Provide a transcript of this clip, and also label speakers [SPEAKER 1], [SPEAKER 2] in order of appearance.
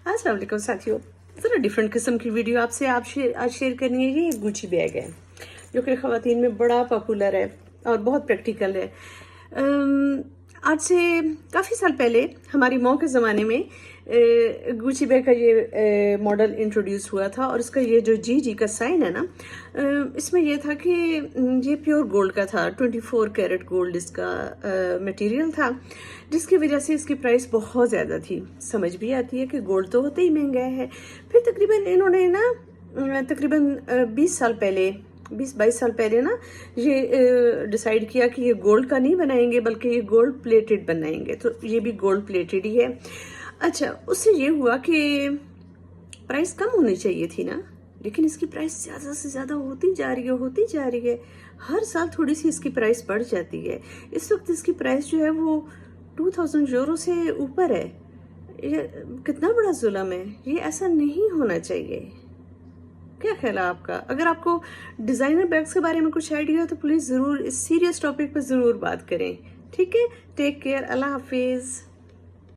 [SPEAKER 1] अस्सलाम वालेकुम साथियों, ज़रा डिफरेंट किस्म की वीडियो आपसे आज शेयर करनी है। ये एक गुची बैग है जो कि ख़वातीन में बड़ा पॉपुलर है और बहुत प्रैक्टिकल है। आज से काफ़ी साल पहले हमारी माँ के ज़माने में गुची बैग का ये मॉडल इंट्रोड्यूस हुआ था और इसका ये जो जी का साइन है ना, इसमें ये था कि ये प्योर गोल्ड का था, 24 कैरेट गोल्ड इसका मटेरियल था, जिसकी वजह से इसकी प्राइस बहुत ज़्यादा थी। समझ भी आती है कि गोल्ड तो होता ही महंगा है। फिर तकरीबन इन्होंने ना तकरीबन 20-22 साल पहले ना ये डिसाइड किया कि ये गोल्ड का नहीं बनाएंगे बल्कि ये गोल्ड प्लेटेड बनाएंगे, तो ये भी गोल्ड प्लेटेड ही है। अच्छा, उससे ये हुआ कि प्राइस कम होनी चाहिए थी ना, लेकिन इसकी प्राइस ज़्यादा से ज़्यादा होती जा रही है। हर साल थोड़ी सी इसकी प्राइस बढ़ जाती है। इस वक्त इसकी प्राइस जो है वो 2000 यूरो से ऊपर है। ये कितना बड़ा जुल्म है, ये ऐसा नहीं होना चाहिए। क्या ख्याल है आपका? अगर आपको डिज़ाइनर बैग्स के बारे में कुछ आइडिया हो तो प्लीज़ ज़रूर इस सीरियस टॉपिक पर ज़रूर बात करें। ठीक है, टेक केयर, अल्लाह हाफिज़।